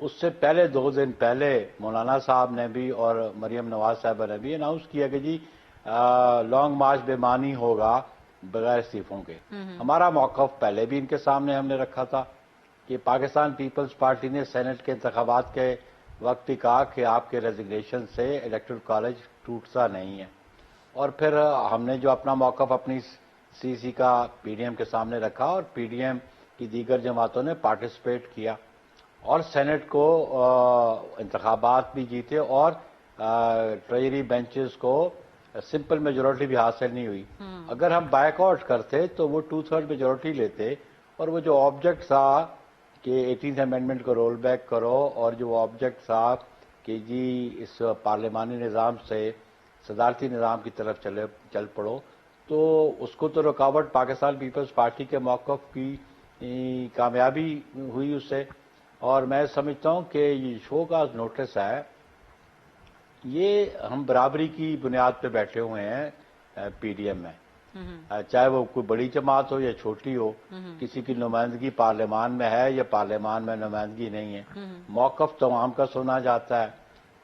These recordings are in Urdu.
اس سے پہلے 2 دن پہلے مولانا صاحب نے بھی اور مریم نواز صاحبہ نے بھی اناؤنس کیا کہ جی لانگ مارچ بے معنی ہوگا بغیر استعفوں کے. ہمارا موقف پہلے بھی ان کے سامنے ہم نے رکھا تھا کہ پاکستان پیپلز پارٹی نے سینٹ کے انتخابات کے وقت ہی کہا کہ آپ کے ریزگنیشن سے الیکٹرل کالج ٹوٹتا نہیں ہے. اور پھر ہم نے جو اپنا موقف اپنی سی سی کا پی ڈی ایم کے سامنے رکھا اور پی ڈی ایم کی دیگر جماعتوں نے پارٹیسپیٹ کیا اور سینٹ کو انتخابات بھی جیتے اور ٹریجری بینچز کو سمپل میجورٹی بھی حاصل نہیں ہوئی. اگر ہم بائک آؤٹ کرتے تو وہ 2/3 میجورٹی لیتے اور وہ جو آبجیکٹ تھا کہ 18th امینڈمنٹ کو رول بیک کرو اور جو آبجیکٹ تھا کہ جی اس پارلیمانی نظام سے صدارتی نظام کی طرف چل پڑو تو اس کو تو رکاوٹ پاکستان پیپلز پارٹی کے موقف کی کامیابی ہوئی اس سے. اور میں سمجھتا ہوں کہ یہ شو کاز نوٹس ہے یہ ہم برابری کی بنیاد پہ بیٹھے ہوئے ہیں پی ڈی ایم میں, چاہے وہ کوئی بڑی جماعت ہو یا چھوٹی ہو, کسی کی نمائندگی پارلیمان میں ہے یا پارلیمان میں نمائندگی نہیں ہے, موقف تمام کا سنا جاتا ہے.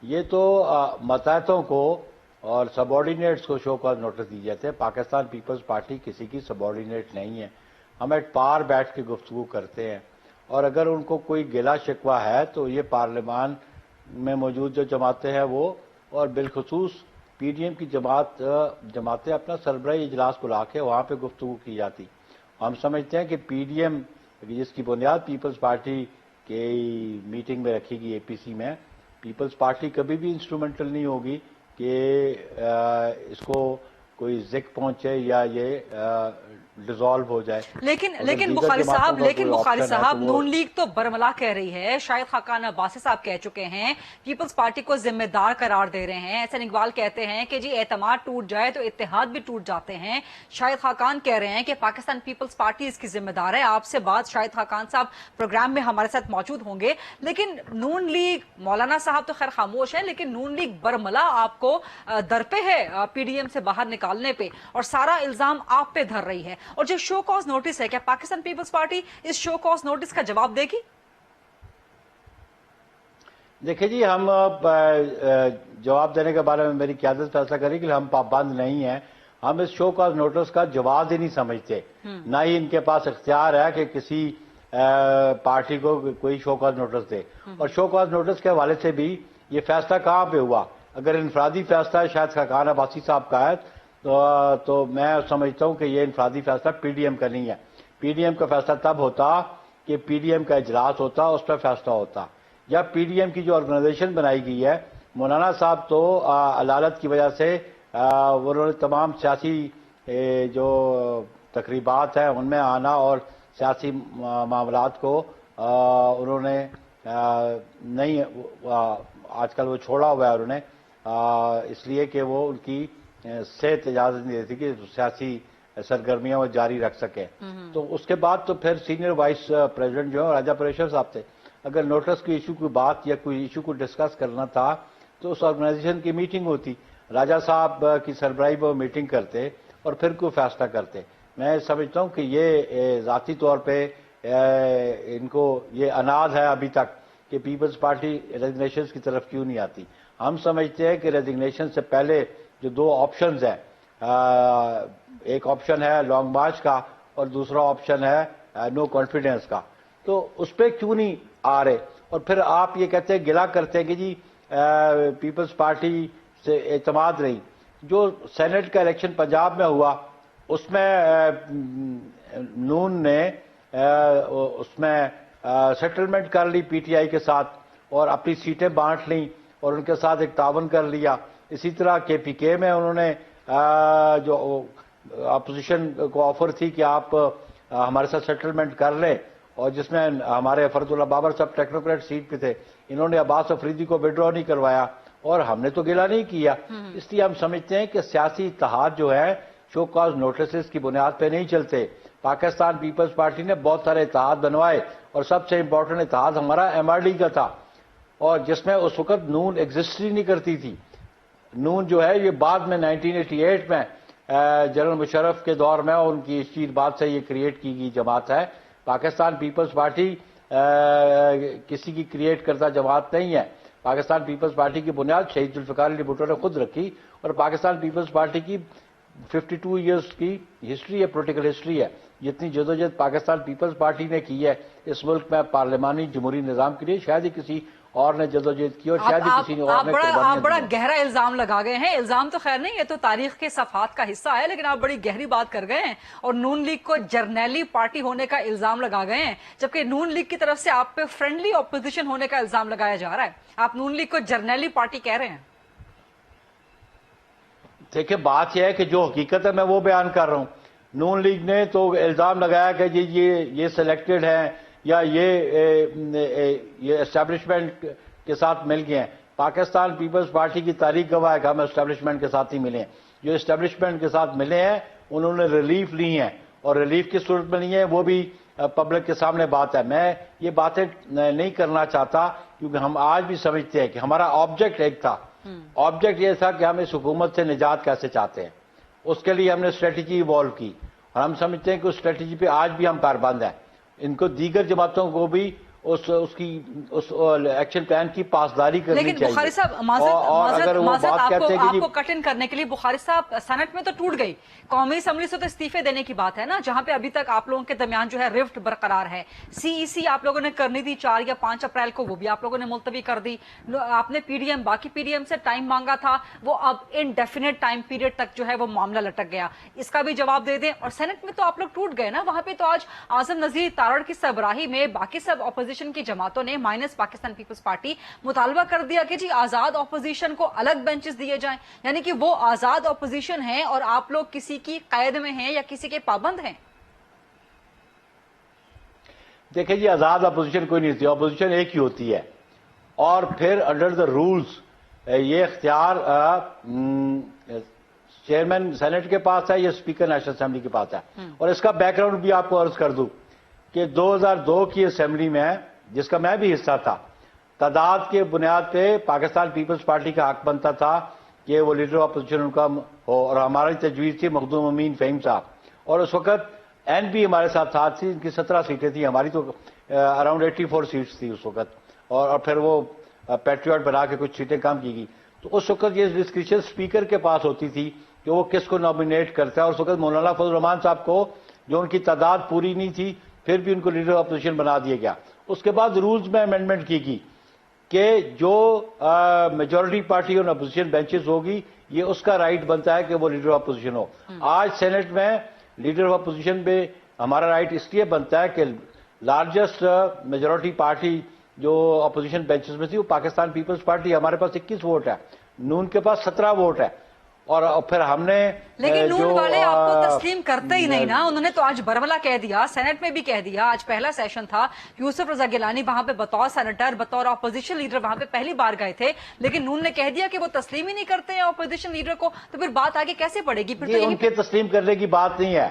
یہ تو ماتحتوں کو اور سب آرڈینیٹس کو شو کاز نوٹس دی جاتے ہیں. پاکستان پیپلز پارٹی کسی کی سب آرڈینیٹ نہیں ہے, ہم ایٹ پار بیٹھ کے گفتگو کرتے ہیں اور اگر ان کو کوئی گلا شکوہ ہے تو یہ پارلیمان میں موجود جو جماعتیں ہیں وہ اور بالخصوص پی ڈی ایم کی جماعتیں اپنا سربراہی اجلاس بلا کے وہاں پہ گفتگو کی جاتی. ہم سمجھتے ہیں کہ پی ڈی ایم جس کی بنیاد پیپلز پارٹی کی میٹنگ میں رکھی گئی اے پی سی میں, پیپلز پارٹی کبھی بھی انسٹرومنٹل نہیں ہوگی کہ اس کو کوئی ذک پہنچے یا یہ ڈیزالو ہو جائے. لیکن بخاری صاحب نون لیگ تو برملا کہہ رہی ہے, شاہد خاقان عباسی صاحب کہہ چکے ہیں, پیپلز پارٹی کو ذمہ دار قرار دے رہے ہیں. احسن اقبال کہتے ہیں کہ جی اعتماد ٹوٹ جائے تو اتحاد بھی ٹوٹ جاتے ہیں. شاہد خاقان کہہ رہے ہیں کہ پاکستان پیپلز پارٹی اس کی ذمہ دار ہے. آپ سے بات شاہد خاقان صاحب پروگرام میں ہمارے ساتھ موجود ہوں گے. لیکن نون لیگ, مولانا صاحب تو خیر خاموش ہیں, لیکن نون لیگ برملا آپ کو در پہ ہے پی ڈی ایم سے باہر نکالنے پہ اور سارا الزام آپ پہ دھر رہی ہے. اور جو شو کاز نوٹس ہے, کیا پاکستان پیپلز پارٹی اس شو کاز نوٹس کا جواب دے گی؟ دیکھیں جی, ہم جواب دینے کے بارے میں میری قیادت فیصلہ کرے کہ ہم پابند نہیں ہیں. ہم اس شو کاز نوٹس کا جواب ہی نہیں سمجھتے, نہ ہی ان کے پاس اختیار ہے کہ کسی پارٹی کو کوئی شو کاز نوٹس دے. اور شو کاز نوٹس کے حوالے سے بھی یہ فیصلہ کہاں پہ ہوا؟ اگر انفرادی فیصلہ شاید خاقان عباسی صاحب کا ہے تو میں سمجھتا ہوں کہ یہ انفرادی فیصلہ پی ڈی ایم کا نہیں ہے. پی ڈی ایم کا فیصلہ تب ہوتا کہ پی ڈی ایم کا اجلاس ہوتا, اس پہ فیصلہ ہوتا. یا پی ڈی ایم کی جو آرگنائزیشن بنائی گئی ہے, مولانا صاحب تو علالت کی وجہ سے انہوں نے تمام سیاسی جو تقریبات ہیں ان میں آنا اور سیاسی معاملات کو انہوں نے نہیں, آج کل وہ چھوڑا ہوا ہے انہوں نے, اس لیے کہ وہ ان کی صحت اجازت نہیں دیتی کہ سیاسی سرگرمیاں وہ جاری رکھ سکے. تو اس کے بعد تو پھر سینئر وائس پریزیڈنٹ جو ہے راجہ پریشر صاحب تھے. اگر نوٹس کی ایشو کی بات یا کوئی ایشو کو ڈسکس کرنا تھا تو اس آرگنائزیشن کی میٹنگ ہوتی, راجہ صاحب کی سربراہی وہ میٹنگ کرتے اور پھر کوئی فیصلہ کرتے. میں سمجھتا ہوں کہ یہ ذاتی طور پہ ان کو یہ اناج ہے ابھی تک کہ پیپلز پارٹی ریزگنیشنز کی طرف کیوں نہیں آتی. ہم سمجھتے ہیں کہ ریزگنیشن سے پہلے جو 2 آپشنز ہیں, ایک آپشن ہے لانگ مارچ کا اور دوسرا آپشن ہے نو کانفیڈنس کا, تو اس پہ کیوں نہیں آ رہے؟ اور پھر آپ یہ کہتے ہیں, گلا کرتے ہیں کہ جی پیپلز پارٹی سے اعتماد نہیں. جو سینٹ کا الیکشن پنجاب میں ہوا اس میں نون نے اس میں سیٹلمنٹ کر لی پی ٹی آئی کے ساتھ اور اپنی سیٹیں بانٹ لیں اور ان کے ساتھ ایک تعاون کر لیا. اسی طرح کے پی کے میں انہوں نے جو اپوزیشن کو آفر تھی کہ آپ ہمارے ساتھ سیٹلمنٹ کر لیں, اور جس میں ہمارے فرد اللہ بابر صاحب ٹیکنوکریٹ سیٹ پہ تھے, انہوں نے عباس افریدی کو وڈرا نہیں کروایا اور ہم نے تو گلا نہیں کیا. اس لیے ہم سمجھتے ہیں کہ سیاسی اتحاد جو ہے شو کاز نوٹسز کی بنیاد پہ نہیں چلتے. پاکستان پیپلز پارٹی نے بہت سارے اتحاد بنوائے اور سب سے امپورٹنٹ اتحاد ہمارا ایم آر ڈی کا تھا, اور جس میں اس وقت نون ایگزسٹ ہی نہیں کرتی تھی. نون جو ہے یہ بعد میں 1988 میں جنرل مشرف کے دور میں ان کی اس چیز بات سے یہ کریٹ کی گئی جماعت ہے. پاکستان پیپلز پارٹی کسی کی کریٹ کرتا جماعت نہیں ہے. پاکستان پیپلز پارٹی کی بنیاد شہید ذوالفقار علی بھٹو نے خود رکھی, اور پاکستان پیپلز پارٹی کی 52 ایئرس کی ہسٹری ہے, پولیٹیکل ہسٹری ہے. جتنی جدوجہد پاکستان پیپلز پارٹی نے کی ہے اس ملک میں پارلیمانی جمہوری نظام کے لیے, شاید ہی کسی اور نے جدوجہد کی, اور شاید ہی کسی نے اور نے آپ بڑا گہرا الزام لگا گئے ہیں. الزام تو خیر نہیں, یہ تو تاریخ کے صفحات کا حصہ ہے, لیکن آپ بڑی گہری بات کر گئے ہیں اور نون لیگ کو جرنیلی پارٹی ہونے کا الزام لگا گئے ہیں, جبکہ نون لیگ کی طرف سے آپ پہ فرینڈلی اپوزیشن ہونے کا الزام لگایا جا رہا ہے. آپ نون لیگ کو جرنیلی پارٹی کہہ رہے ہیں. دیکھیں بات یہ ہے کہ جو حقیقت ہے میں وہ بیان کر رہا ہوں. نون لیگ نے تو الزام لگایا کہ یہ سلیکٹڈ ہیں یا یہ اسٹیبلشمنٹ کے ساتھ مل گئے ہیں. پاکستان پیپلز پارٹی کی تاریخ گواہ ہے کہ ہم اسٹیبلشمنٹ کے ساتھ ہی ملے ہیں. جو اسٹیبلشمنٹ کے ساتھ ملے ہیں انہوں نے ریلیف لی ہیں, اور ریلیف کس صورت میں لی ہے وہ بھی پبلک کے سامنے بات ہے. میں یہ باتیں نہیں کرنا چاہتا کیونکہ ہم آج بھی سمجھتے ہیں کہ ہمارا آبجیکٹ ایک تھا. آبجیکٹ یہ تھا کہ ہم اس حکومت سے نجات کیسے چاہتے ہیں. اس کے لیے ہم نے اسٹریٹجی ایوالو کی, اور ہم سمجھتے ہیں کہ اس اسٹریٹجی پہ آج بھی ہم پابند ہیں. ان کو دیگر جماعتوں کو بھی اس ایکشن پلان کی پاسداری کرنی چاہیے. لیکن بخاری صاحب معذرت آپ کو کٹ ان کرنے کے لیے, بخاری صاحب سینٹ میں تو ٹوٹ گئی, قومی اسمبلی سے تو استعفے دینے کی بات ہے نا, جہاں پہ ابھی تک آپ لوگوں کے درمیان جو ہے رفٹ برقرار ہے. سی ای سی آپ لوگوں نے کرنی تھی 4 یا 5 اپریل کو, وہ بھی آپ لوگوں نے ملتوی کر دی. آپ نے باقی پی ڈی ایم سے ٹائم مانگا تھا, وہ اب انڈیفینٹ ٹائم پیریڈ تک جو ہے وہ معاملہ لٹک گیا. اس کا بھی جواب دے دیں. اور سینٹ میں تو آپ لوگ ٹوٹ گئے نا, وہاں پہ تو آج اعظم نذیر تارڑ کی سربراہی میں باقی سب اپوزیشن کی جماعتوں نے مائنس پاکستان پیپلز پارٹی مطالبہ کر دیا کہ جی آزاد اپوزیشن کو الگ بینچز دیے جائیں, یعنی کہ وہ آزاد اپوزیشن ہیں اور آپ لوگ کسی کی قید میں ہیں یا کسی کے پابند ہیں. دیکھیں جی, آزاد اپوزیشن کوئی نہیں ہوتی, اپوزیشن ایک ہی ہوتی ہے, اور پھر انڈر دا رولز یہ اختیار چیئرمین سینٹ کے پاس ہے یا اسپیکر نیشنل اسمبلی کے پاس ہے. اور اس کا بیک گراؤنڈ بھی آپ کو عرض کر دوں کہ 2002 کی اسمبلی میں, جس کا میں بھی حصہ تھا, تعداد کے بنیاد پہ پاکستان پیپلز پارٹی کا حق بنتا تھا کہ وہ لیڈر آف اپوزیشن ان کا ہو, اور ہماری تجویز تھی مخدوم امین فہیم صاحب, اور اس وقت این پی ہمارے ساتھ تھی, ان کی 17 سیٹیں تھیں, ہماری تو اراؤنڈ 84 سیٹس تھی اس وقت, اور پھر وہ پیٹریوٹ بنا کے کچھ سیٹیں کم کی گئی. تو اس وقت یہ ڈسکریشن اسپیکر کے پاس ہوتی تھی کہ وہ کس کو نامینیٹ کرتا ہے, اور اس وقت مولانا فضل الرحمان صاحب کو, جو ان کی تعداد پوری نہیں تھی, پھر بھی ان کو لیڈر آف اپوزیشن بنا دیا گیا. اس کے بعد رولز میں امینڈمنٹ کی گئی کہ جو میجورٹی پارٹی اور اپوزیشن بینچز ہوگی, یہ اس کا رائٹ بنتا ہے کہ وہ لیڈر آف اپوزیشن ہو. آج سینٹ میں لیڈر آف اپوزیشن پہ ہمارا رائٹ اس لیے بنتا ہے کہ لارجسٹ میجورٹی پارٹی جو اپوزیشن بینچز میں تھی وہ پاکستان پیپلز پارٹی, ہمارے پاس 21 ووٹ ہے, نون کے پاس 17 ووٹ ہے, اور پھر ہم نے لیکن نون والے آپ کو تسلیم کرتے ہی نہیں نا. انہوں نے تو آج برملا کہہ دیا, سینٹ میں بھی کہہ دیا, آج پہلا سیشن تھا, یوسف رضا گیلانی وہاں پہ بطور سینیٹر, بطور اپوزیشن لیڈر وہاں پہ پہلی بار گئے تھے, لیکن نون نے کہہ دیا کہ وہ تسلیم ہی نہیں کرتے ہیں اپوزیشن لیڈر کو. تو پھر بات آگے کیسے پڑے گی؟ پھر تو ان کے تسلیم کرنے کی بات نہیں ہے,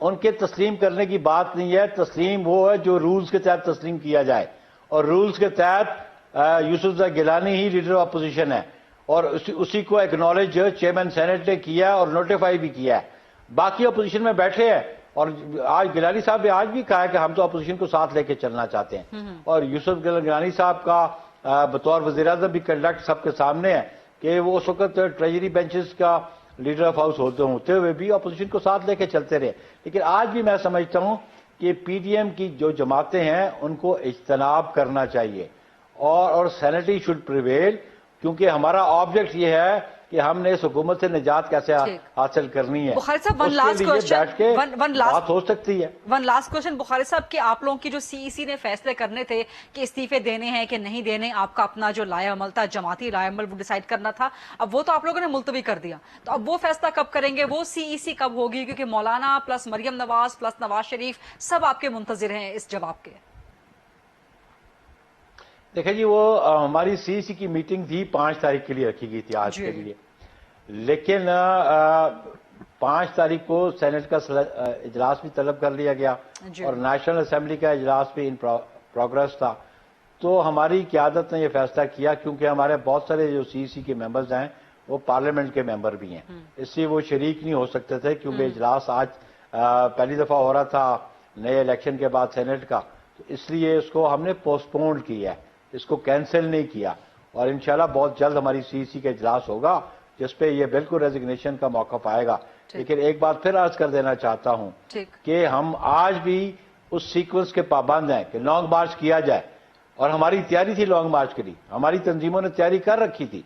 ان کے تسلیم کرنے کی بات نہیں ہے. تسلیم وہ ہے جو رولز کے تحت تسلیم کیا جائے, اور رولز کے تحت یوسف رضا گیلانی ہی لیڈر آف اپوزیشن ہے, اور اسی کو ایکنالج چیئرمین سینٹ نے کیا اور نوٹیفائی بھی کیا ہے. باقی اپوزیشن میں بیٹھے ہیں, اور آج گیلانی صاحب نے آج بھی کہا ہے کہ ہم تو اپوزیشن کو ساتھ لے کے چلنا چاہتے ہیں, اور یوسف گیلانی صاحب کا بطور وزیر اعظم بھی کنڈکٹ سب کے سامنے ہے کہ وہ اس وقت ٹریجری بینچز کا لیڈر آف ہاؤس ہوتے ہوئے بھی اپوزیشن کو ساتھ لے کے چلتے رہے. لیکن آج بھی میں سمجھتا ہوں کہ پی ڈی ایم کی جو جماعتیں ہیں ان کو اجتناب کرنا چاہیے, اور سینٹی شوڈ پریویل, کیونکہ ہمارا آبجیکٹ یہ ہے کہ ہم نے اس حکومت سے نجات کیسے حاصل کرنی ہے. بخاری صاحب ون لاسٹ بات ہو سکتی ہے. ون لاسٹ کوشچن بخاری صاحب, کہ آپ لوگوں کی جو سی ای سی نے فیصلے کرنے تھے کہ استعفے دینے ہیں کہ نہیں دینے, آپ کا اپنا جو لائے عمل تھا, جماعتی لائے عمل, وہ ڈیسائیڈ کرنا تھا, اب وہ تو آپ لوگوں نے ملتوی کر دیا. تو اب وہ فیصلہ کب کریں گے, وہ سی ای سی کب ہوگی؟ کیونکہ مولانا پلس مریم نواز پلس نواز شریف سب آپ کے منتظر ہیں اس جواب کے. دیکھیں جی, وہ ہماری سی سی کی میٹنگ تھی 5 تاریخ کے لیے رکھی گئی تھی آج کے لیے, لیکن 5 تاریخ کو سینٹ کا اجلاس بھی طلب کر لیا گیا, اور نیشنل اسمبلی کا اجلاس بھی ان پروگرس تھا. تو ہماری قیادت نے یہ فیصلہ کیا, کیونکہ ہمارے بہت سارے جو سی سی کے ممبرز ہیں وہ پارلیمنٹ کے ممبر بھی ہیں, اس لیے وہ شریک نہیں ہو سکتے تھے, کیونکہ اجلاس آج پہلی دفعہ ہو رہا تھا نئے الیکشن کے بعد سینٹ کا, تو اس لیے اس کو ہم نے پوسٹ پونڈ کیا ہے, اس کو کینسل نہیں کیا, اور انشاءاللہ بہت جلد ہماری سی سی کا اجلاس ہوگا جس پہ یہ بالکل ریزگنیشن کا موقف آئے گا. لیکن ایک بات پھر عرض کر دینا چاہتا ہوں کہ ہم آج بھی اس سیکوینس کے پابند ہیں کہ لانگ مارچ کیا جائے, اور ہماری تیاری تھی لانگ مارچ کے لیے, ہماری تنظیموں نے تیاری کر رکھی تھی,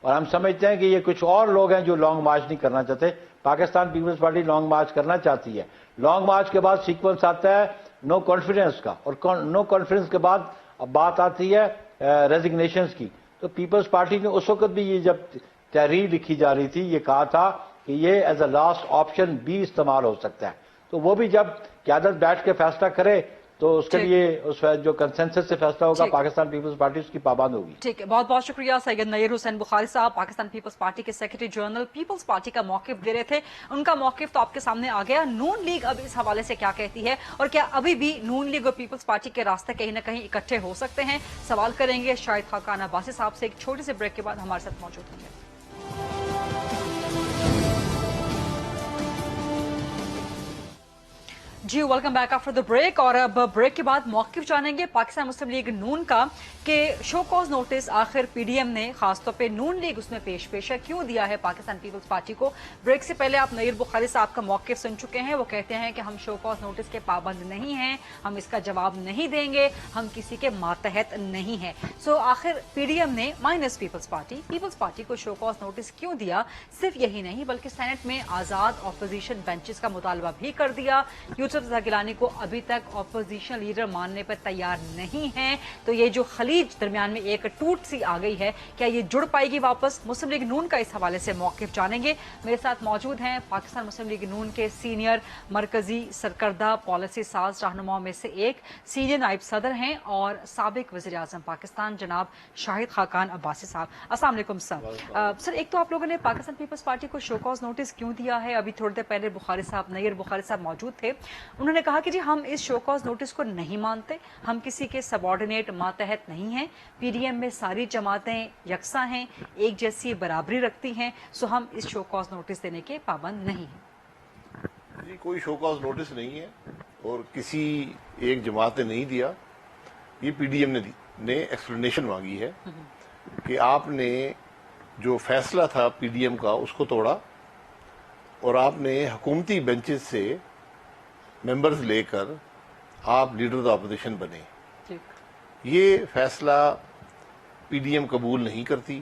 اور ہم سمجھتے ہیں کہ یہ کچھ اور لوگ ہیں جو لانگ مارچ نہیں کرنا چاہتے. پاکستان پیپلز پارٹی لانگ مارچ کرنا چاہتی ہے. لانگ مارچ کے بعد سیکوینس آتا ہے نو کانفیڈنس کا, اور نو کانفیڈنس کے بعد بات آتی ہے ریزگنیشنز کی. تو پیپلز پارٹی نے اس وقت بھی یہ جب تحریر لکھی جا رہی تھی یہ کہا تھا کہ یہ ایز اے لاسٹ آپشن بھی استعمال ہو سکتا ہے. تو وہ بھی جب قیادت بیٹھ کے فیصلہ کرے تو اس کے لیے اس جو کنسنسس سے فیصلہ ہوگا پاکستان پیپلز پارٹی اس کی پابند ہوگی. ٹھیک ہے, بہت بہت شکریہ. سید نیر حسین بخاری صاحب پاکستان پیپلز پارٹی کے سیکرٹری جنرل پیپلز پارٹی کا موقف دے رہے تھے. ان کا موقف تو آپ کے سامنے آ گیا. نون لیگ اب اس حوالے سے کیا کہتی ہے, اور کیا ابھی بھی نون لیگ اور پیپلز پارٹی کے راستے کہیں نہ کہیں اکٹھے ہو سکتے ہیں, سوال کریں گے شاہد خاقان عباسی صاحب سے. ایک چھوٹی سی بریک کے بعد ہمارے ساتھ موجود ہوں گے. جی welcome back after the break. اور اب بریک کے بعد موقف جانیں گے پاکستان مسلم لیگ نون کا کہ شو کاز نوٹس آخر پی ڈی ایم نے خاص طور پہ نون لیگ اس میں پیش ہے کیوں دیا ہے پاکستان پیپلز پارٹی کو. بریک سے پہلے آپ نیر بخاری صاحب کا موقف سن چکے ہیں. وہ کہتے ہیں کہ ہم شو کاز نوٹس کے پابند نہیں ہیں, ہم اس کا جواب نہیں دیں گے, ہم کسی کے ماتحت نہیں ہیں. سو آخر پی ڈی ایم نے مائنس پیپلز پارٹی کو شو کاز نوٹس کیوں دیا. صرف یہی نہیں بلکہ سینٹ میں آزاد اپوزیشن بینچز کا مطالبہ بھی کر دیا. یوسف رضا گیلانی کو ابھی تک اپوزیشن لیڈر ماننے پر تیار نہیں ہیں. تو یہ جو خلیج درمیان میں ایک ٹوٹ سی آ گئی ہے, کیا یہ جڑ پائے گی واپس؟ مسلم لیگ نون کا اس حوالے سے موقف جانیں گے. میرے ساتھ موجود ہیں پاکستان مسلم لیگ نون کے سینئر مرکزی سرکردہ پالیسی ساز رہنماؤں میں سے ایک, سینئر نائب صدر ہیں اور سابق وزیر اعظم پاکستان جناب شاہد خاقان عباسی صاحب. السلام علیکم سر. سر ایک تو آپ لوگوں نے پاکستان پیپلز پارٹی کو شو کاز نوٹس کیوں دیا ہے؟ ابھی تھوڑی دیر پہلے نیر بخاری صاحب موجود تھے, انہوں نے کہا کہ جی ہم اس شو کاز نوٹس کو نہیں مانتے, ہم کسی کے سب آرڈینیٹ ماتحت نہیں ہیں, پی ڈی ایم میں ساری جماعتیں یکساں ہیں, ایک جیسی برابری رکھتی ہیں, سو ہم اس شو کاز نوٹس دینے کے پابند نہیں ہیں. جی کوئی شو کاز نوٹس نہیں ہے اور کسی ایک جماعت نے نہیں دیا. یہ پی ڈی ایم نے ایکسپلینیشن مانگی ہے کہ آپ نے جو فیصلہ تھا پی ڈی ایم کا اس کو توڑا, اور آپ نے حکومتی بینچز سے ممبرز لے کر آپ لیڈر آف اپوزیشن بنے. یہ فیصلہ پی ڈی ایم قبول نہیں کرتی,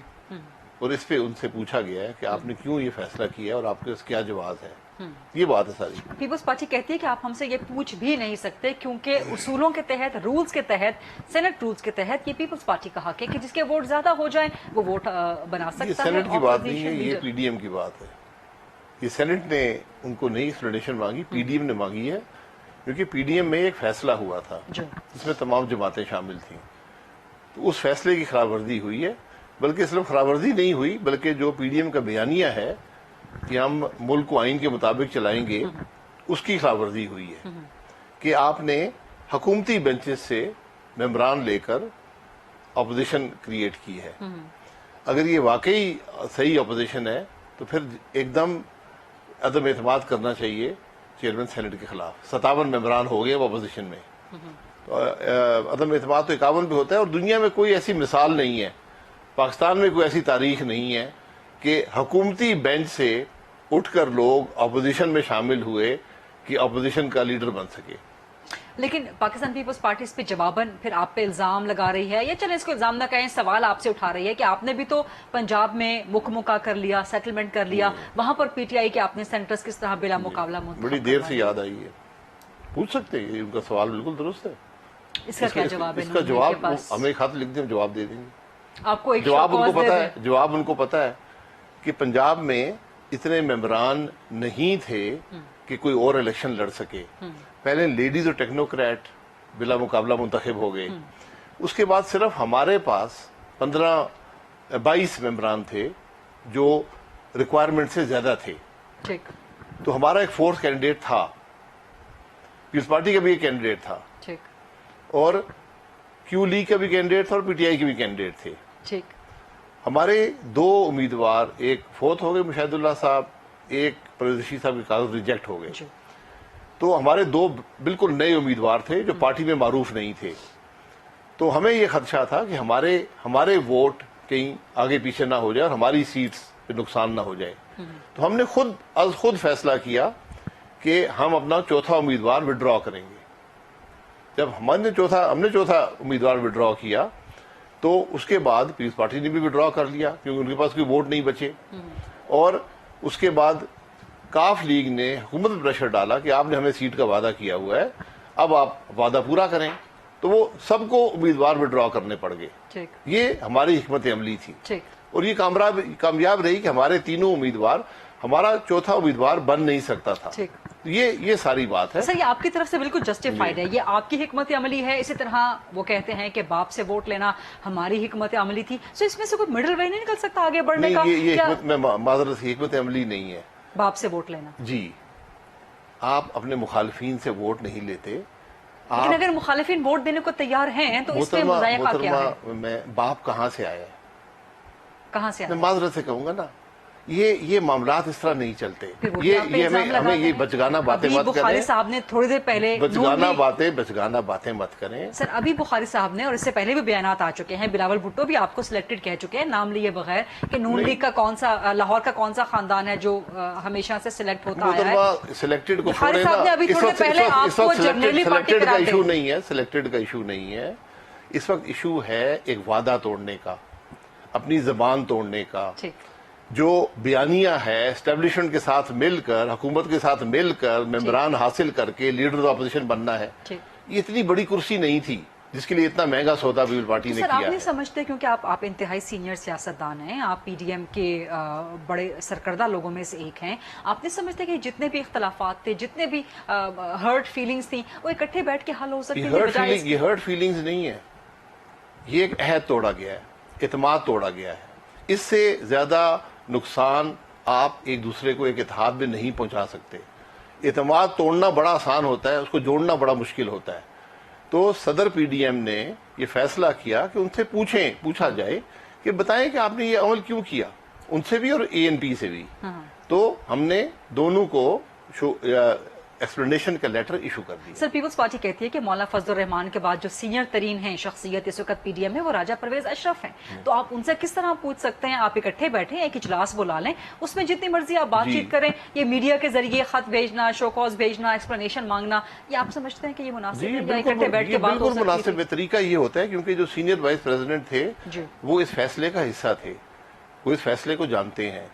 اور اس پہ ان سے پوچھا گیا ہے کہ آپ نے کیوں یہ فیصلہ کیا اور آپ کے کیا جواز ہے. یہ بات ہے ساری. پیپلز پارٹی کہتی ہے کہ آپ ہم سے یہ پوچھ بھی نہیں سکتے کیونکہ اصولوں کے تحت, رولز کے تحت, سینٹ رولز کے تحت یہ پیپلز پارٹی کا حق ہے کہ جس کے ووٹ زیادہ ہو جائیں وہ ووٹ بنا سکتا ہے. یہ سینٹ کی بات نہیں ہے, یہ پی ڈی ایم کی بات ہے. یہ سینٹ نے ان کو نئی ایکسپلینیشن مانگی, پی ڈی ایم نے مانگی ہے, کیونکہ پی ڈی ایم میں ایک فیصلہ ہوا تھا جس میں تمام جماعتیں شامل تھیں. تو اس فیصلے کی خلاف ورزی ہوئی ہے, بلکہ صرف خلاف ورزی نہیں ہوئی بلکہ جو پی ڈی ایم کا بیانیہ ہے کہ ہم ملک کو آئین کے مطابق چلائیں گے, اس کی خلاف ورزی ہوئی ہے کہ آپ نے حکومتی بینچز سے ممبران لے کر اپوزیشن کریٹ کی ہے. اگر یہ واقعی صحیح اپوزیشن ہے تو پھر ایک دم عدم اعتماد کرنا چاہیے چیئرمین سینٹ کے خلاف. 57 ممبران ہو گئے وہ اپوزیشن میں, تو عدم اعتماد تو 51 بھی ہوتا ہے. اور دنیا میں کوئی ایسی مثال نہیں ہے, پاکستان میں کوئی ایسی تاریخ نہیں ہے کہ حکومتی بینچ سے اٹھ کر لوگ اپوزیشن میں شامل ہوئے کہ اپوزیشن کا لیڈر بن سکے. لیکن پاکستان پیپلز پارٹی اس پہ جواباً پھر آپ پہ الزام لگا رہی ہے, یا چلیں اس کو الزام نہ کہیں, سوال آپ سے اٹھا رہی ہے کہ آپ نے بھی تو پنجاب میں مکہ کر لیا, سیٹلمنٹ کر لیا, وہاں پر پی ٹی آئی کے آپ نے سینٹرز کس طرح بلا مقابلہ بڑی دیر سے یاد آئی ہے. پوچھ سکتے ہیں, ان کا سوال بالکل درست ہے. اس کا کیا جواب ہے؟ اس کا جواب ہمیں خط لکھ دیں, جواب دے دیں گے. آپ کو ایک جواب ان کو پتا ہے, جواب ان کو پتا ہے کہ پنجاب میں اتنے ممبران نہیں تھے کہ کوئی اور الیکشن لڑ سکے. پہلے لیڈیز اور ٹیکنوکریٹ بلا مقابلہ منتخب ہو گئے. اس کے بعد صرف ہمارے پاس 22 ممبران تھے جو ریکوائرمنٹ سے زیادہ تھے. تو ہمارا ایک فورتھ کینڈیڈیٹ تھا, پیپلز پارٹی کا بھی ایک کینڈیڈیٹ تھا, اور کیو لیگ کا بھی کینڈیڈیٹ تھا, اور پی ٹی آئی کے بھی کینڈیڈیٹ تھے. ہمارے 2 امیدوار, ایک فوت ہو گئے مشاہد اللہ صاحب, ایک پرویز رشید صاحب کے کاغذ ریجیکٹ ہو گئے. تو ہمارے 2 بالکل نئے امیدوار تھے جو پارٹی میں معروف نہیں تھے. تو ہمیں یہ خدشہ تھا کہ ہمارے ووٹ کہیں آگے پیچھے نہ ہو جائے اور ہماری سیٹس پہ نقصان نہ ہو جائے. تو ہم نے خود فیصلہ کیا کہ ہم اپنا چوتھا امیدوار وڈرا کریں گے. جب ہم نے چوتھا امیدوار وڈرا کیا تو اس کے بعد پیپلز پارٹی نے بھی وڈرا کر لیا کیونکہ ان کے پاس کوئی ووٹ نہیں بچے. اور اس کے بعد کاف لیگ نے حکومت پر پریشر ڈالا کہ آپ نے ہمیں سیٹ کا وعدہ کیا ہوا ہے, اب آپ وعدہ پورا کریں. تو وہ سب کو امیدوار وڈرا کرنے پڑ گئے. یہ ہماری حکمت عملی تھی اور یہ کامیاب رہی کہ ہمارے تینوں امیدوار, ہمارا چوتھا امیدوار بن نہیں سکتا تھا. یہ ساری بات ہے سر. یہ آپ کی طرف سے بالکل جسٹیفائڈ ہے, یہ آپ کی حکمت عملی ہے. اسی طرح وہ کہتے ہیں کہ باپ سے ووٹ لینا ہماری حکمت عملی تھی. سو اس میں سے کوئی مڈل وے نہیں نکل سکتا آگے بڑھنے کا؟ یہ معذرت سے حکمت عملی نہیں ہے باپ سے ووٹ لینا. جی, آپ اپنے مخالفین سے ووٹ نہیں لیتے. لیکن اگر مخالفین ووٹ دینے کو تیار ہیں تو اس میں مضائقہ کیا ہے؟ میں باپ کہاں سے آیا ہے, کہاں سے میں معذرت سے کہوں گا نا, یہ معاملات اس طرح نہیں چلتے. یہ ہمیں یہ بچگانا باتیں مت کریں. بخاری صاحب نے تھوڑی دیر پہلے بچگانا باتیں مت کریں. سر ابھی بخاری صاحب نے اور اس سے پہلے بھی بیانات آ چکے ہیں, بلاول بھٹو بھی آپ کو سلیکٹڈ کہہ چکے ہیں نام لیے بغیر کہ نون لیگ کا کون سا, لاہور کا کون سا خاندان ہے جو ہمیشہ سے سلیکٹ ہوتا آیا ہے. سلیکٹڈ کو بخاری صاحب نے ابھی تھوڑی دیر پہلے آپ کو جنرلی پارٹی کا ایشو نہیں ہے, سلیکٹڈ کا ایشو نہیں ہے. اس وقت ایشو ہے ایک وعدہ توڑنے کا, اپنی زبان توڑنے کا. جو بیانیہ ہے اسٹیبلشمنٹ کے ساتھ مل کر, حکومت کے ساتھ مل کر ممبران حاصل کر کے لیڈر آف اپوزیشن بننا ہے. یہ اتنی بڑی کرسی نہیں تھی جس کے لیے اتنا مہنگا سودا پیپلز پارٹی نے کیا. سر آپ نہیں سمجھتے کیونکہ آپ انتہائی سینئر سیاستدان ہیں, آپ پی ڈی ایم کے بڑے سرکردہ لوگوں میں سے ایک ہیں, آپ نہیں سمجھتے کہ جتنے بھی اختلافات تھے, جتنے بھی ہرٹ فیلنگز تھیں, وہ اکٹھے بیٹھ کے حل ہو سکتے ہیں؟ یہ ہرٹ فیلنگز نہیں ہے, یہ ایک عہد توڑا گیا ہے, اعتماد توڑا گیا ہے. اس سے زیادہ نقصان آپ ایک دوسرے کو ایک اتحاد میں نہیں پہنچا سکتے. اعتماد توڑنا بڑا آسان ہوتا ہے, اس کو جوڑنا بڑا مشکل ہوتا ہے. تو صدر پی ڈی ایم نے یہ فیصلہ کیا کہ ان سے پوچھا جائے کہ بتائیں کہ آپ نے یہ عمل کیوں کیا, ان سے بھی اور اے این پی سے بھی. تو ہم نے دونوں کو ایکسپلینیشن کا لیٹر ایشو کر دیا. سر پیپلز پارٹی کہتی ہے کہ مولانا فضل الرحمان کے بعد جو سینئر ترین ہیں شخصیت اس وقت پی ڈی ایم میں وہ راجہ پرویز اشرف ہیں. تو آپ ان سے کس طرح پوچھ سکتے ہیں؟ آپ اکٹھے بیٹھیں, ایک اجلاس بلا لیں, اس میں جتنی مرضی آپ بات چیت کریں. یہ میڈیا کے ذریعے خط بھیجنا, شو کاز بھیجنا, ایکسپلینیشن مانگنا, یہ آپ سمجھتے ہیں کہ یہ مناسب ہے یا اکٹھے بیٹھ کے بات ہو سکتی ہے؟ بالکل مناسب ہے. طریقہ یہ ہوتا ہے کیونکہ جو سینئر وائس پریزیڈنٹ تھے وہ اس فیصلے کا حصہ تھے, وہ اس فیصلے کو جانتے ہیں,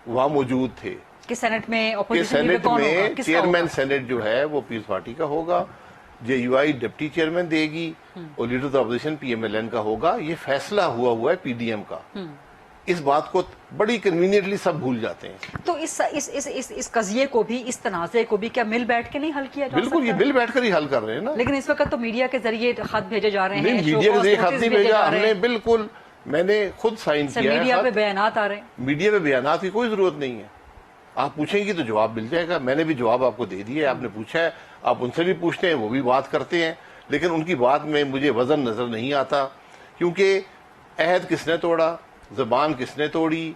وہاں موجود تھے. کہ سینٹ میں سینٹ میں چیئرمین سینٹ جو ہے وہ پیپلز پارٹی کا ہوگا, J U I deputy chairman دے گی اور leader of opposition P M L N کا ہوگا. یہ فیصلہ ہوا ہے پی ڈی ایم کا. اس بات کو بڑی کنوینئنٹلی سب بھول جاتے ہیں. تو اس قضیے کو بھی, اس تنازع کو بھی کیا مل بیٹھ کے نہیں حل کیا جا سکتا؟ بالکل, یہ مل بیٹھ کر ہی حل کر رہے ہیں نا. لیکن اس وقت تو میڈیا کے ذریعے خط بھیجے جا رہے ہیں. نہیں, میڈیا کے ذریعے خط نہیں بھیجا ہم نے, بالکل میں نے خود سائن کیا ہے. میڈیا پہ بیانات آ رہے ہیں. میڈیا پہ بیانات کی کوئی ضرورت نہیں ہے. آپ پوچھیں گی تو جواب مل جائے گا. میں نے بھی جواب آپ کو دے دیا ہے, آپ نے پوچھا ہے, آپ ان سے بھی پوچھتے ہیں, وہ بھی بات کرتے ہیں. لیکن ان کی بات میں مجھے وزن نظر نہیں آتا, کیونکہ عہد کس نے توڑا, زبان کس نے توڑی,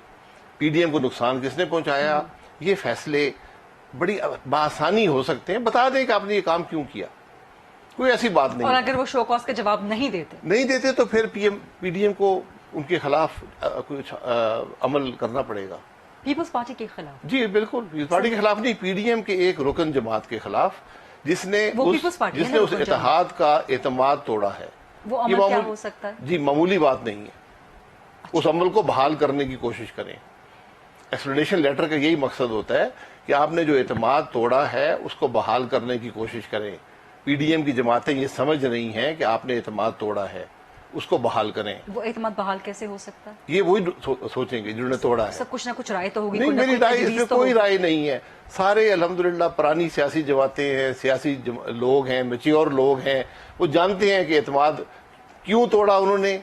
پی ڈی ایم کو نقصان کس نے پہنچایا, یہ فیصلے بڑی بآسانی ہو سکتے ہیں. بتا دیں کہ آپ نے یہ کام کیوں کیا, کوئی ایسی بات نہیں. اور اگر وہ شو کاز کا جواب نہیں دیتے تو پھر پی ڈی ایم کو ان کے خلاف کچھ عمل کرنا پڑے گا. پیپلز پارٹی کے خلاف؟ جی بالکل, پیپلز پارٹی کے خلاف نہیں, پی ڈی ایم کے ایک رکن جماعت کے خلاف جس نے اس اتحاد کا اعتماد توڑا ہے. وہ عمل کیا ہو سکتا ہے؟ جی معمولی بات نہیں ہے. اس عمل کو بحال کرنے کی کوشش کریں. ایکسپلینیشن لیٹر کا یہی مقصد ہوتا ہے کہ آپ نے جو اعتماد توڑا ہے اس کو بحال کرنے کی کوشش کریں. پی ڈی ایم کی جماعتیں یہ سمجھ رہی ہیں کہ آپ نے اعتماد توڑا ہے, اس کو بحال کریں. وہ اعتماد بحال کیسے ہو سکتا ہے؟ یہ وہی سوچیں گے جنہوں نے توڑا ہے. سب کچھ نہ کچھ رائے تو ہوگی. نہیں, میری رائے اس میں کوئی رائے نہیں ہے. سارے الحمدللہ پرانی سیاسی جماعتیں ہیں, سیاسی لوگ ہیں, میچیور لوگ ہیں, وہ جانتے ہیں کہ اعتماد کیوں توڑا انہوں نے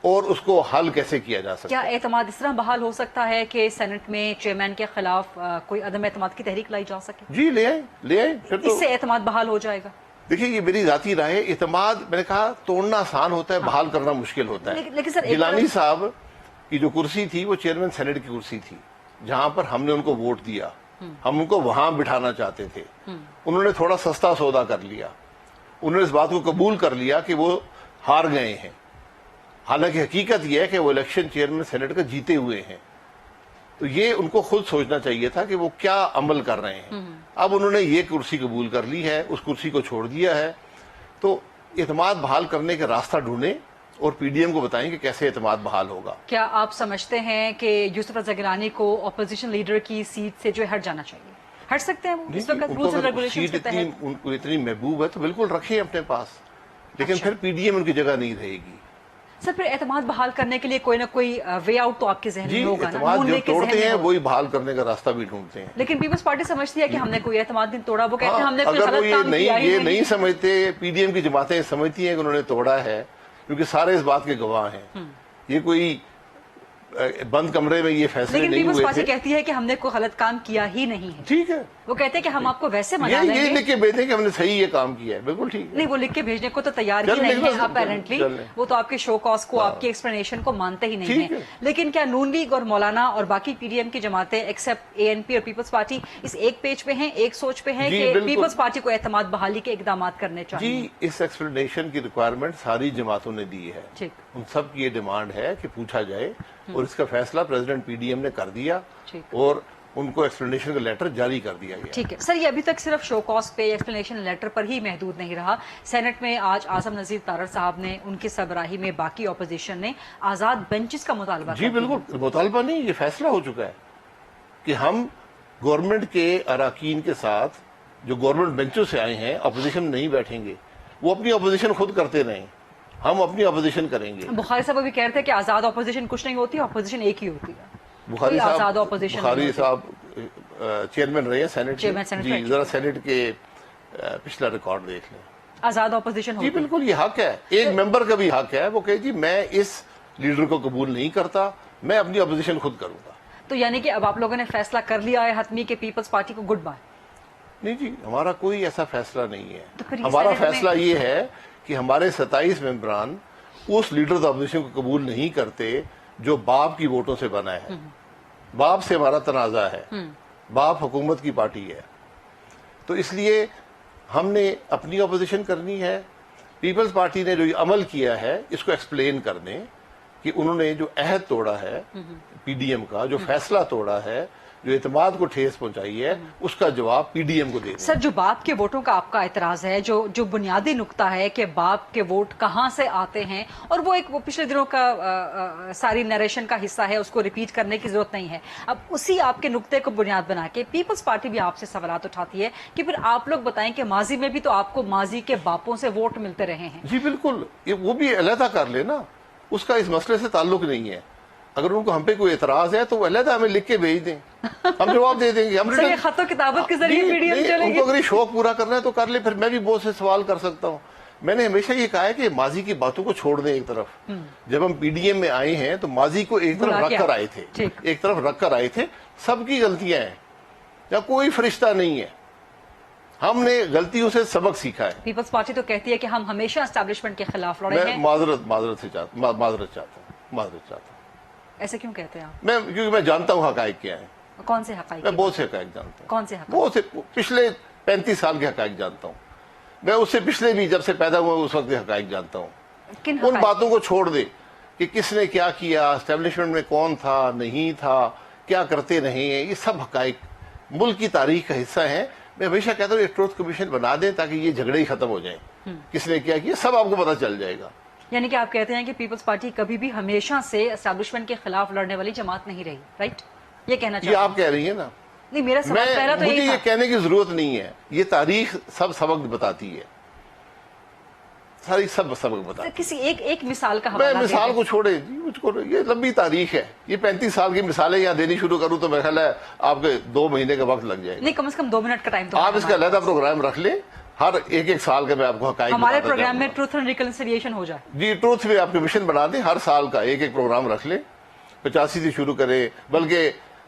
اور اس کو حل کیسے کیا جا سکتا. کیا اعتماد اس طرح بحال ہو سکتا ہے کہ سینٹ میں چیئرمین کے خلاف کوئی عدم اعتماد کی تحریک لائی جا سکے؟ جی لے آئیں پھر تو اس سے اعتماد بحال ہو جائے گا. دیکھیں یہ میری ذاتی رائے ہے. اعتماد میں نے کہا توڑنا آسان ہوتا ہے, بحال کرنا مشکل ہوتا ہے. لیکن سر گیلانی صاحب کی جو کرسی تھی وہ چیئرمین سینٹ کی کرسی تھی, جہاں پر ہم نے ان کو ووٹ دیا. ہم ان کو وہاں بٹھانا چاہتے تھے. انہوں نے تھوڑا سستا سودا کر لیا, انہوں نے اس بات کو قبول کر لیا کہ وہ ہار گئے ہیں, حالانکہ حقیقت یہ ہے کہ وہ الیکشن چیئرمین سینٹ کا جیتے ہوئے ہیں. تو یہ ان کو خود سوچنا چاہیے تھا کہ وہ کیا عمل کر رہے ہیں. اب انہوں نے یہ کرسی قبول کر لی ہے, اس کرسی کو چھوڑ دیا ہے, تو اعتماد بحال کرنے کا راستہ ڈھونڈیں اور پی ڈی ایم کو بتائیں کہ کیسے اعتماد بحال ہوگا. کیا آپ سمجھتے ہیں کہ یوسف رضا گیلانی کو اپوزیشن لیڈر کی سیٹ سے جو ہے ہٹ جانا چاہیے؟ ہٹ سکتے ہیں وہ اس وقت رولز اینڈ ریگولیشنز کے تحت؟ ان کو اتنی محبوب ہے تو بالکل رکھیں اپنے پاس, لیکن پھر پی ڈی ایم ان کی جگہ نہیں رہے گی. سر پھر اعتماد بحال کرنے کے لیے کوئی نہ کوئی وے آؤٹ تو آپ کے ذہن میں ہوگا نا. اعتماد جو توڑتے ہیں وہی بحال کرنے کا راستہ بھی ڈھونڈتے ہیں. لیکن پیپلز پارٹی سمجھتی ہے کہ ہم نے کوئی اعتماد نہیں توڑا, وہ کہتے ہیں ہم نے کوئی اگر وہ غلط کام کیا ہی یہ نہیں سمجھتے, پی ڈی ایم کی جماعتیں سمجھتی ہیں کہ انہوں نے توڑا ہے, کیونکہ سارے اس بات کے گواہ ہیں. یہ کوئی بند کمرے میں یہ فیصلے لیکن نہیں پیپلز ہوئے پارٹی تھے. کہتی ہے کہ ہم نے کوئی غلط کام کیا ہی نہیں ہے. ٹھیک ہے, وہ کہتے ہیں کہ ہم آپ کو ویسے منا یہ دیں گے. لکھ کے بھیجیں کہ ہم نے صحیح یہ کام کیا ہے, بالکل ٹھیک ہے. نہیں, وہ لکھ کے بھیجنے کو تو تیار ہی نہیں ہے اپیرنٹلی. وہ تو آپ کے شو کاز کو, آپ کی ایکسپلینیشن کو مانتے ہی نہیں ہیں. لیکن کیا نون لیگ اور مولانا اور باقی پی ڈی ایم کی جماعتیں ایکسپٹ اے این پی اور پیپلز پارٹی اس ایک پیج پہ ہیں, ایک سوچ پہ ہیں کہ پیپلز پارٹی کو اعتماد بحالی کے اقدامات کرنے چاہیے؟ جی, اس ایکسپلینیشن کی ریکوائرمنٹ ساری جماعتوں نے دی ہے. ان سب کی یہ ڈیمانڈ ہے کہ پوچھا جائے, اور اس کا فیصلہ پریزیڈنٹ پی ڈی ایم نے کر دیا, اور ان کو ایکسپلینیشن کا لیٹر جاری کر دیا گیا. ٹھیک ہے سر, یہ ابھی تک صرف شو کاز پہ ایکسپلینیشن لیٹر پر ہی محدود نہیں رہا. سینٹ میں آج اعظم نذیر تارڑ صاحب نے, ان کی سربراہی میں باقی اپوزیشن نے آزاد بینچز کا مطالبہ جی بالکل, مطالبہ نہیں, یہ فیصلہ ہو چکا ہے کہ ہم گورنمنٹ کے اراکین کے ساتھ جو گورنمنٹ بینچوں سے آئے ہیں اپوزیشن میں نہیں بیٹھیں گے. وہ اپنی اپوزیشن خود کرتے رہیں, ہم اپنی اپوزیشن کریں گے. بخاری صاحب ابھی کہہ رہے تھے کہ آزاد اپوزیشن کچھ نہیں ہوتی, اپوزیشن ایک ہی ہوتی ہے. بخاری صاحب چیئرمین رہے ہیں سینٹ, جی ذرا سینٹ کے پچھلا ریکارڈ دیکھ لیں. آزاد اپوزیشن جی بالکل, یہ حق ہے, ایک ممبر کا بھی حق ہے, وہ کہ جی میں اس لیڈر کو قبول نہیں کرتا, میں اپنی اپوزیشن خود کروں گا. تو یعنی کہ اب آپ لوگوں نے فیصلہ کر لیا ہے حتمی کہ پیپلز پارٹی کو گڈ بائے؟ نہیں جی, ہمارا کوئی ایسا فیصلہ نہیں ہے. ہمارا فیصلہ یہ ہے کہ ہمارے 27 ممبران اس لیڈر آف اپوزیشن کو قبول نہیں کرتے جو باپ کی ووٹوں سے بنا ہے. باپ سے ہمارا تنازع ہے, باپ حکومت کی پارٹی ہے, تو اس لیے ہم نے اپنی اپوزیشن کرنی ہے. پیپلز پارٹی نے جو یہ عمل کیا ہے اس کو ایکسپلین کر دیں کہ انہوں نے جو عہد توڑا ہے پی ڈی ایم کا, جو فیصلہ توڑا ہے, جو اعتماد کو ٹھیس پہنچائی ہے, اس کا جواب پی ڈی ایم کو دے دیں. سر, جو باپ کے ووٹوں کا آپ کا اعتراض ہے, جو بنیادی نقطہ ہے کہ باپ کے ووٹ کہاں سے آتے ہیں, اور وہ ایک پچھلے دنوں کا ساری نیریشن کا حصہ ہے, اس کو ریپیٹ کرنے کی ضرورت نہیں ہے. اب اسی آپ کے نقطے کو بنیاد بنا کے پیپلز پارٹی بھی آپ سے سوالات اٹھاتی ہے کہ پھر آپ لوگ بتائیں کہ ماضی میں بھی تو آپ کو ماضی کے باپوں سے ووٹ ملتے رہے ہیں. جی بالکل, وہ بھی علیحدہ کر لے نا, اس کا اس مسئلے سے تعلق نہیں ہے. اگر ان کو ہم پہ کوئی اعتراض ہے تو وہ علیحدہ ہمیں لکھ کے بھیج دیں, ہم جواب دے دیں گے. ہم خط و کتابت کے ذریعے پی ڈی ایم چلے ان کو اگر شوق پورا کرنا ہے تو کر لے, پھر میں بھی بہت سے سوال کر سکتا ہوں. میں نے ہمیشہ یہ کہا ہے کہ ماضی کی باتوں کو چھوڑ دیں ایک طرف. جب ہم پی ڈی ایم میں آئے ہیں تو ماضی کو ایک طرف رکھ کر آئے تھے, ایک طرف رکھ کر آئے تھے. سب کی غلطیاں ہیں, یا کوئی فرشتہ نہیں ہے, ہم نے غلطیوں سے سبق سیکھا ہے. پیپلز پارٹی تو کہتی ہے کہ ہم ہمیشہ اسٹیبلشمنٹ کے خلاف لڑے ہیں. میں معذرت چاہتا ہوں. ایسے کیوں کہتے ہیں آپ؟ کیونکہ میں جانتا ہوں حقائق کیا ہیں. کون سے حقائق؟ میں بہت سے حقائق جانتا ہوں. کون سے حقائق؟ بہت سے, پچھلے 35 سال کے حقائق جانتا ہوں. میں اس سے پچھلے بھی, جب سے پیدا ہوا اس وقت کے حقائق جانتا ہوں. ان باتوں کو چھوڑ دے کہ کس نے کیا کیا, اسٹیبلشمنٹ میں کون تھا, نہیں تھا, کیا کرتے نہیں ہیں, یہ سب حقائق ملک کی تاریخ کا حصہ ہیں. میں ہمیشہ کہتا ہوں یہ ٹروتھ کمیشن بنا دیں تاکہ یہ جھگڑے ہی ختم ہو جائیں. کس نے کیا کیا سب آپ کو پتا چل جائے گا. یعنی کہ آپ کہتے ہیں کہ پیپلز پارٹی کبھی بھی ہمیشہ سے اسٹیبلشمنٹ کے خلاف لڑنے والی جماعت نہیں رہی, رائٹ؟ یہ کہنا چاہتے ہیں. یہ آپ کہہ رہی ہیں نا. نہیں, میرا سوال پہلا تو مجھے یہ کہنے کی ضرورت نہیں ہے, یہ تاریخ سب سبق بتاتی ہے, ساری سب سبق بتاتی ہے. کسی ایک مثال کا حوالہ میں مثال کو چھوڑے جی, مجھ کو یہ لمبی تاریخ ہے. یہ 35 سال کی مثالیں یہاں دینی شروع کروں تو میرا خیال ہے آپ کے 2 مہینے کا وقت لگ جائے گا. نہیں, کم از کم 2 منٹ کا ٹائم تو آپ اس کا علیحدہ پروگرام رکھ لیں, ہر ایک سال کا میں آپ کو حقائق ہمارے پروگرام میں ٹروتھ اینڈ ریکنسیلیشن ہو جائے. جی, ٹروتھ بھی آپ کمیشن بنا دیں, ہر سال کا ایک پروگرام رکھ لیں, 85 سے شروع کریں, بلکہ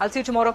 I'll see you tomorrow.